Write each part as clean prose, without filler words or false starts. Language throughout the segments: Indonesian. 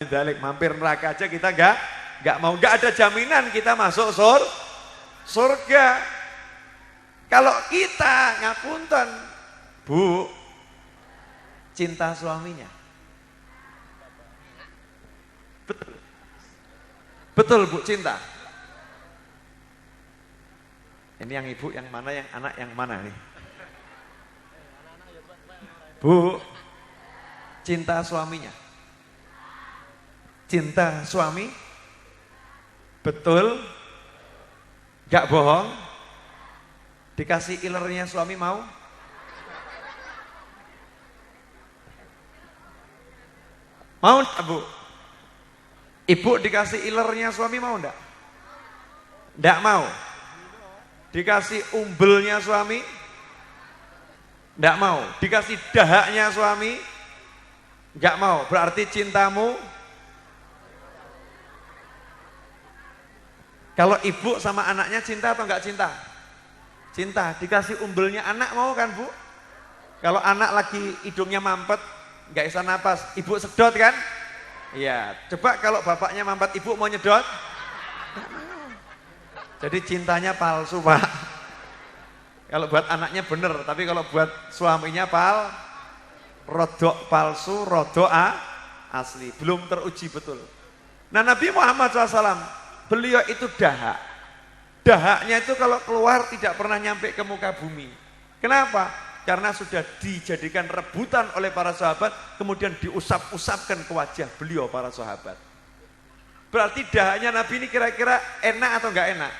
Dalik mampir neraka aja kita nggak mau, nggak ada jaminan kita masuk surga. Kalau kita ngapunten, Bu, cinta suaminya. Betul. Betul Bu, cinta. Ini yang ibu yang mana, yang anak yang mana nih? Bu, cinta suaminya. Cinta suami, betul, gak bohong, dikasih ilernya suami mau? Mau enggak Bu? Ibu dikasih ilernya suami mau enggak? Enggak mau. Dikasih umbelnya suami? Enggak mau. Dikasih dahaknya suami? Enggak mau. Berarti cintamu? Kalau ibu sama anaknya cinta atau enggak cinta? Cinta. Dikasih umbelnya anak mau kan Bu? Kalau anak lagi hidungnya mampet, enggak bisa napas, ibu sedot kan? Iya. Coba kalau bapaknya mampet, ibu mau nyedot? Jadi cintanya palsu Pak. Kalau buat anaknya bener, tapi kalau buat suaminya rodok palsu, rodok asli, belum teruji betul. Nah Nabi Muhammad SAW, beliau itu dahak. Dahaknya itu kalau keluar tidak pernah nyampe ke muka bumi. Kenapa? Karena sudah dijadikan rebutan oleh para sahabat, kemudian diusap-usapkan ke wajah beliau para sahabat. Berarti dahaknya Nabi ini kira-kira enak atau enggak enak?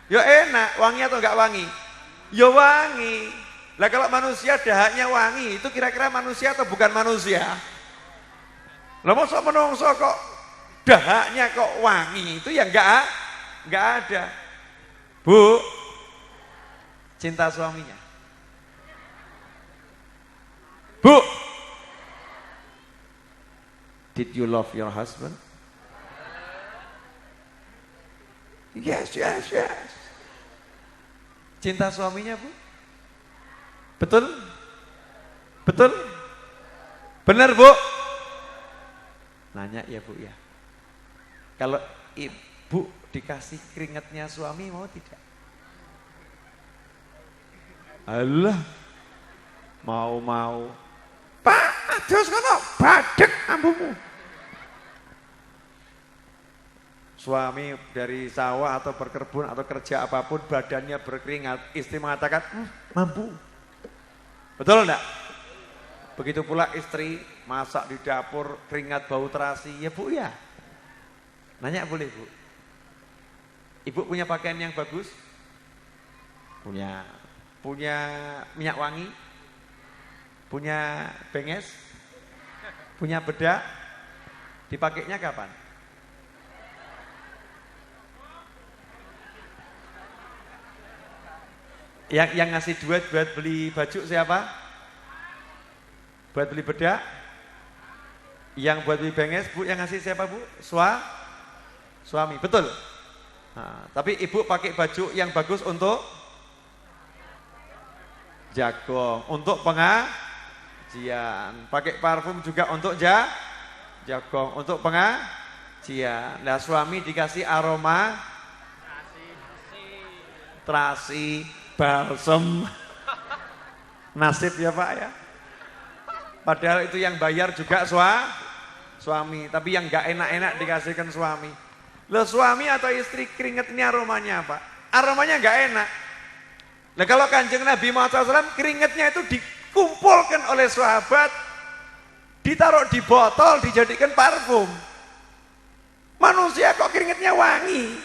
Ya enak, wangi atau enggak wangi? Ya wangi. Lah kalau manusia dahaknya wangi, itu kira-kira manusia atau bukan manusia? Lah masa menungso kok dahaknya kok wangi, itu ya enggak ada. Bu, cinta suaminya. Bu, did you love your husband? Yes. Cinta suaminya Bu? Betul? Betul? Benar Bu? Nanya ya Bu ya. Kalau ibu dikasih keringatnya suami mau tidak? Alah, mau. Pak, terus kono badek ambumu. Suami dari sawah atau berkebun atau kerja apapun badannya berkeringat, istri mengatakan mampu. Betul enggak? Begitu pula istri masak di dapur keringat bau terasi, ya Bu ya. Nanya boleh Bu? Ibu punya pakaian yang bagus? Punya. Punya minyak wangi? Punya benges? Punya bedak? Dipakainya kapan? Yang ngasih duit buat beli baju siapa? Buat beli bedak? Yang buat beli benges, Bu, yang ngasih siapa Bu? Suami, betul. Nah, tapi ibu pakai baju yang bagus untuk jagong, untuk pengajian. Pakai parfum juga untuk jagong, untuk pengajian. Nah suami dikasih aroma terasi, balsem, nasib ya Pak ya. Padahal itu yang bayar juga suami, tapi yang gak enak-enak dikasihkan suami. Loh suami atau istri keringet ini aromanya apa? Aromanya gak enak. Nah kalau Kanjeng Nabi Muhammad SAW keringetnya itu dikumpulkan oleh sahabat, ditaruh di botol, dijadikan parfum. Manusia kok keringetnya wangi,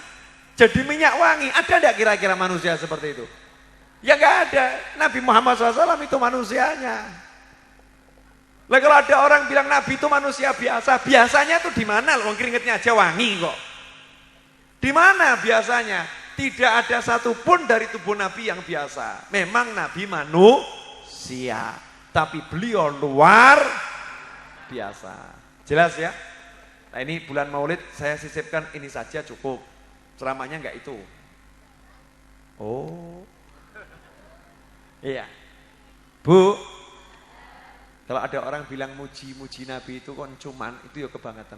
jadi minyak wangi. Ada enggak kira-kira manusia seperti itu? Ya gak ada. Nabi Muhammad SAW itu manusianya. Lah kalau ada orang bilang Nabi itu manusia biasa, biasanya tuh di mana? Loh keringetnya aja wangi kok. Di mana biasanya? Tidak ada satupun dari tubuh Nabi yang biasa. Memang Nabi manusia, tapi beliau luar biasa. Jelas ya? Nah ini bulan Maulid saya sisipkan ini saja cukup. Ceramahnya enggak itu. Oh. Iya. Bu, Kalau ada orang bilang muji-muji Nabi itu kon cuman, itu ya kebangetan.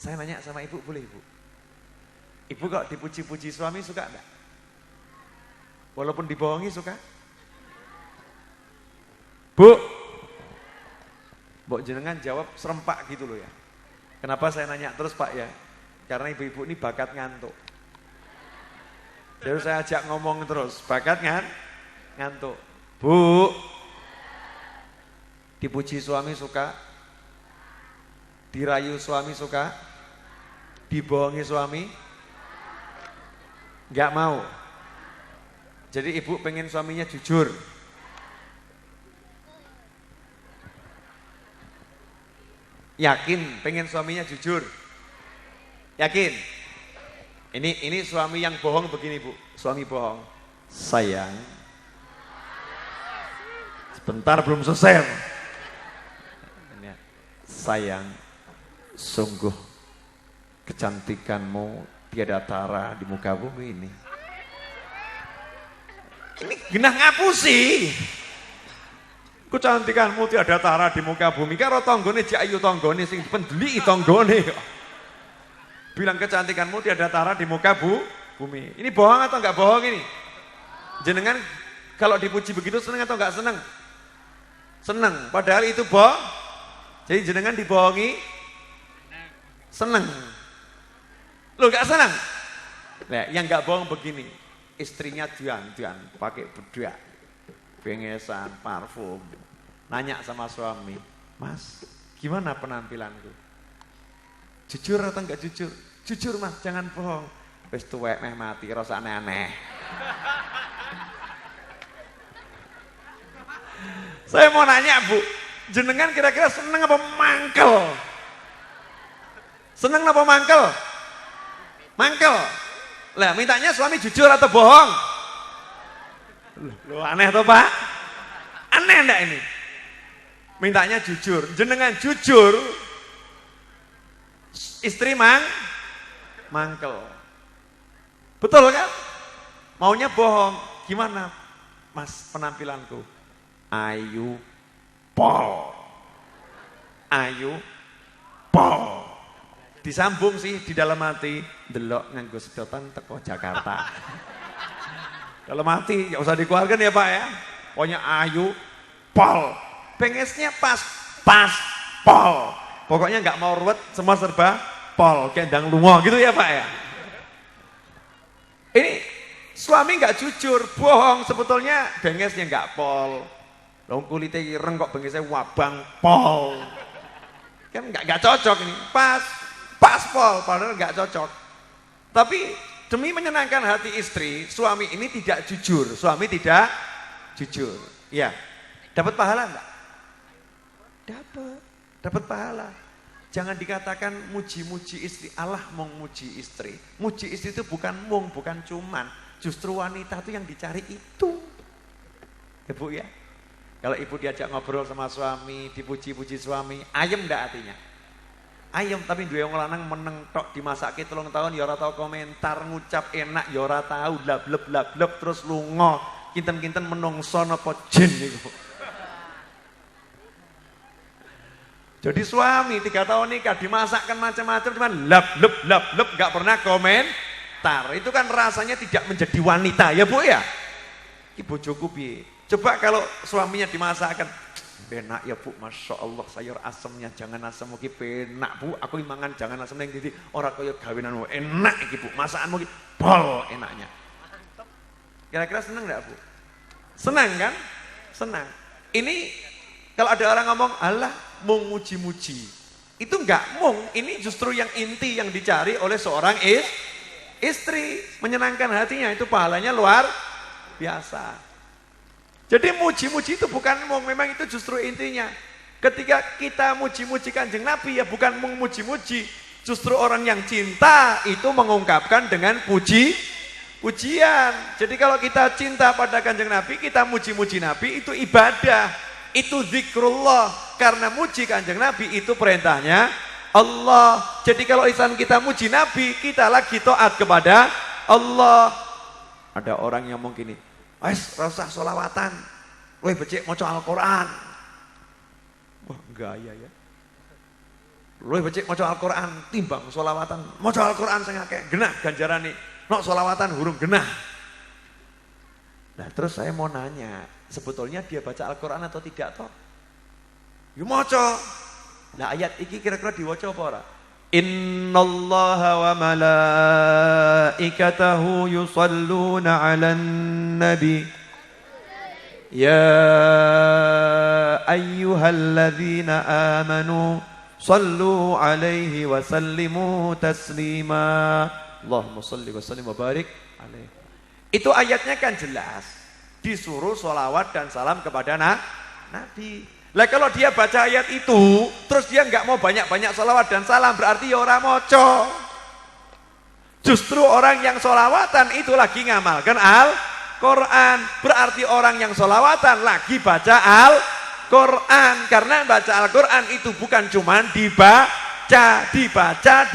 Saya nanya sama ibu, boleh ibu? Ibu kok dipuji-puji suami suka enggak? Walaupun dibohongi suka? Bu, mbok jenengan jawab serempak gitu loh ya. Kenapa saya nanya terus Pak ya? Karena ibu-ibu ini bakat ngantuk. Jadi saya ajak ngomong terus, bakat ngantuk. Bu, dipuji suami suka? Dirayu suami suka? Dibohongi suami? Enggak mau. Jadi ibu pengen suaminya jujur. Yakin pengen suaminya jujur? Yakin? Ini suami yang bohong begini Bu. Suami bohong. Sayang, sebentar belum selesai. Sayang, sungguh kecantikanmu tiada tara di muka bumi ini. Ini genah ngapusi. Kecantikanmu tiada tara di muka bumi. Karo tonggone jak ayu tonggone sing pendeli tonggone. Bilang kecantikanmu tiada tara di muka bumi. Ini bohong atau enggak bohong ini? Jenengan kalau dipuji begitu seneng atau enggak seneng? Seneng. Padahal itu bohong. Jadi jenengan dibohongi seneng. Lo enggak seneng? Nah, yang enggak bohong begini. Istrinya dian pakai bedak, bengesan, parfum. Nanya sama suami, "Mas, gimana penampilanku? Jujur atau enggak jujur?" "Jujur Mas, jangan bohong." "Wis tuwek meh mati, rasa aneh-aneh." Saya mau nanya Bu, jenengan kira-kira seneng apa mangkel? Seneng apa mangkel? Mangkel. Lah mintanya suami jujur atau bohong? Loh aneh toh Pak? Aneh enggak ini? Mintanya jujur. Jenengan jujur, istri mangkel. Betul kan? Maunya bohong. Gimana Mas penampilanku? Ayu pol. Ayu pol. Disambung sih di dalam hati, delok nganggo sedotan teko Jakarta. Kalau mati nggak usah dikeluarkan ya Pak ya. Pokoknya ayu pol. Pengesnya pas pol. Pokoknya nggak mau ruwet, semua serba pol, kendang lungo gitu ya Pak ya. Ini suami nggak jujur, bohong, sebetulnya bengesnya nggak pol. Long kulitnya ireng kok bengesnya wabang pol. Kan nggak cocok ini. Pas pol, padahal nggak cocok. Tapi demi menyenangkan hati istri, suami ini tidak jujur. Suami tidak jujur. Ya, dapat pahala enggak? Dapat pahala. Jangan dikatakan muji-muji istri. Allah mau muji istri. Muji istri itu bukan bukan cuman. Justru wanita itu yang dicari itu. Ya Bu ya. Kalau ibu diajak ngobrol sama suami, dipuji-puji suami, ayem enggak hatinya? Ayam, tapi duwe wong lanang meneng tok dimasake 3 tahun ya ora tau komentar, ngucap enak ya ora tau, blableb terus lunga. Kinten-kinten menungso napa jin niku. Jadi suami 3 tahun nikah dimasakkan macam-macam cuman lab enggak pernah komentar. Itu kan rasanya tidak menjadi wanita ya Bu ya. Ki bojoku piye? Coba kalau suaminya dimasakkan, "Penak ya Bu, Masya Allah sayur asemnya jangan asem mugi penak Bu, aku mangan jangan asem yang jadi orang kaya gawinanmu enak iki Bu, masakanmu iki pol enaknya." Kira-kira senang enggak Bu? Senang kan? Senang. Ini kalau ada orang ngomong Allah mau muji-muji, itu enggak mung, ini justru yang inti yang dicari oleh seorang istri, menyenangkan hatinya, itu pahalanya luar biasa. Jadi muji-muji itu bukan mung, memang itu justru intinya. Ketika kita muji-muji Kanjeng Nabi ya bukan mung muji-muji, justru orang yang cinta itu mengungkapkan dengan pujian. Jadi kalau kita cinta pada Kanjeng Nabi, kita muji-muji Nabi itu ibadah, itu zikrullah. Karena muji Kanjeng Nabi itu perintahnya Allah. Jadi kalau insan kita muji Nabi, kita lagi taat kepada Allah. Ada orang yang mungkin ini, "Wes, ora usah sholawatan. Weh becik maca Al-Qur'an." Wah, gaya ya. Luwih becik maca Al-Qur'an timbang sholawatan. Maca Al-Qur'an sing akeh genah ganjarane. Nok sholawatan hurung genah. Nah, terus saya mau nanya, sebetulnya dia baca Al-Qur'an atau tidak toh? Ya maca. Nah, ayat iki kira-kira diwaca apa ora? Innallaha wa malaikatahu yusalluna 'alan nabi. Ya ayyuhalladzina amanu sallu 'alaihi wa sallimu taslima. Allahumma shalli wa sallim wa barik alaihi. Itu ayatnya kan jelas. Disuruh sholawat dan salam kepada Nabi. Lah kalau dia baca ayat itu, terus dia nggak mau banyak-banyak sholawat dan salam, berarti ya ora moco. Justru orang yang sholawatan itu lagi ngamalkan Al-Quran. Berarti orang yang sholawatan lagi baca Al-Quran. Karena baca Al-Quran itu bukan cuma dibaca,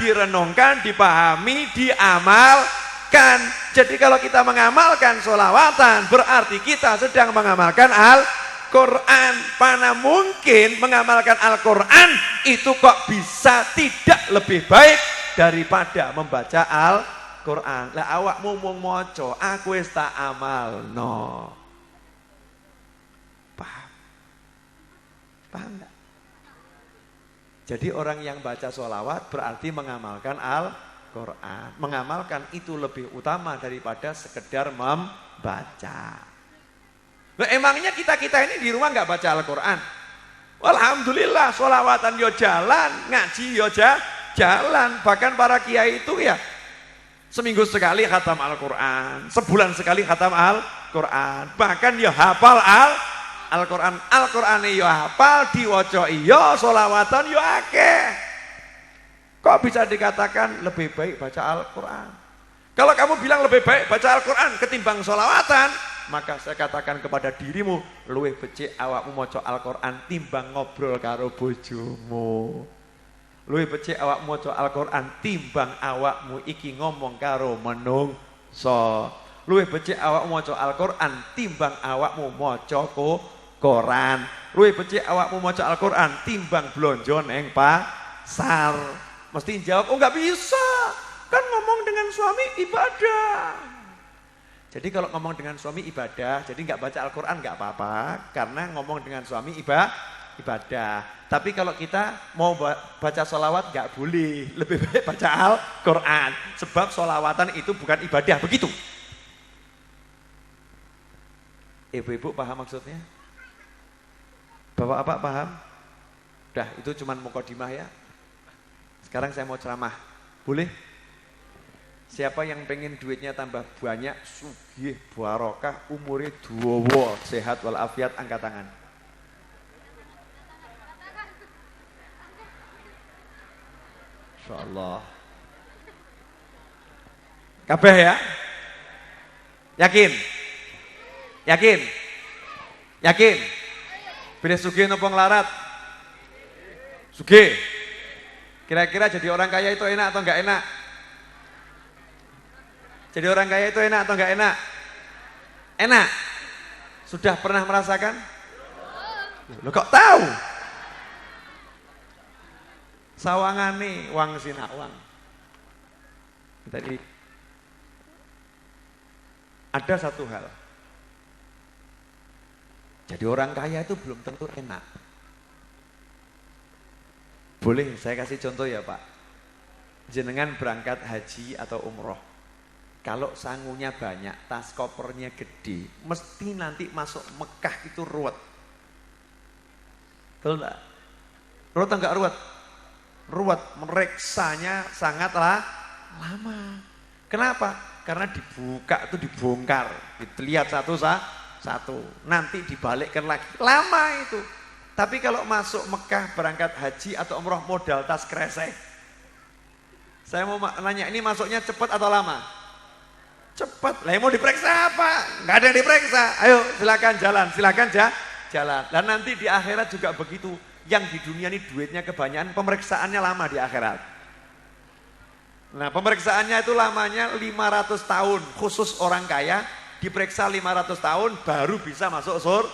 direnungkan, dipahami, diamalkan. Jadi kalau kita mengamalkan sholawatan, berarti kita sedang mengamalkan Al-Quran. Mana mungkin mengamalkan Al-Quran itu kok bisa tidak lebih baik daripada membaca Al-Quran. Lah awakmu mung maca, aku wis tak amalno. Paham? Paham enggak? Jadi orang yang baca sholawat berarti mengamalkan Al-Quran. Mengamalkan itu lebih utama daripada sekedar membaca. Nah, emangnya kita-kita ini di rumah nggak baca Al-Quran? Alhamdulillah, sholawatan yo jalan, ngaji yo jalan. Bahkan para kiai itu ya seminggu sekali khatam Al-Quran, sebulan sekali khatam Al-Quran. Bahkan ya hafal Al-Quran. Al-Quran yo hafal, diwaca iya, sholawatan yo akeh. Kok bisa dikatakan lebih baik baca Al-Quran? Kalau kamu bilang lebih baik baca Al-Quran ketimbang sholawatan, maka saya katakan kepada dirimu, luwih becik awakmu maca Al-Quran timbang ngobrol karo bojomu. Luwih becik awakmu maca Al-Quran timbang awakmu iki ngomong karo menungso. Luwih becik awakmu maca Al-Quran timbang awakmu maca Quran. Luwih becik awakmu maca Al-Quran timbang blonjo neng pasar. Mesti jawab, oh nggak bisa, kan ngomong dengan suami ibadah. Jadi kalau ngomong dengan suami ibadah, jadi nggak baca Al-Quran nggak apa-apa, karena ngomong dengan suami ibadah. Tapi kalau kita mau baca sholawat nggak boleh, lebih baik baca Al-Quran. Sebab sholawatan itu bukan ibadah, begitu. Ibu-ibu paham maksudnya? Bapak-bapak paham? Udah, itu cuman mukadimah ya. Sekarang saya mau ceramah, boleh? Siapa yang pengen duitnya tambah banyak, sugih, barokah, umurnya dawa, sehat walafiat, angkat tangan. Insyaallah. Kabeh ya? Yakin? Yakin? Yakin? Pilih sugih napa nglarat? Sugih. Kira-kira jadi orang kaya itu enak atau enggak enak? Jadi orang kaya itu enak atau enggak enak? Enak. Sudah pernah merasakan? Lo kok tahu? Sawangane wang sinawang. Tadi ada satu hal. Jadi orang kaya itu belum tentu enak. Boleh saya kasih contoh ya Pak. Jenengan berangkat haji atau umroh. Kalau sangunya banyak, tas kopernya gede, mesti nanti masuk Mekah itu ruwet. Betul enggak? Ruwet enggak ruwet? Ruwet, meriksanya sangatlah lama. Kenapa? Karena dibuka itu dibongkar, dilihat satu-satu, nanti dibalikkan lagi. Lama itu. Tapi kalau masuk Mekah berangkat haji atau umroh modal tas kresek. Saya mau nanya, ini masuknya cepat atau lama? Cepat. Lah mau diperiksa apa? Enggak ada yang diperiksa. Ayo silakan jalan, silakan jalan. Dan nanti di akhirat juga begitu. Yang di dunia ini duitnya kebanyakan, pemeriksaannya lama di akhirat. Nah, pemeriksaannya itu lamanya 500 tahun. Khusus orang kaya diperiksa 500 tahun baru bisa masuk surga.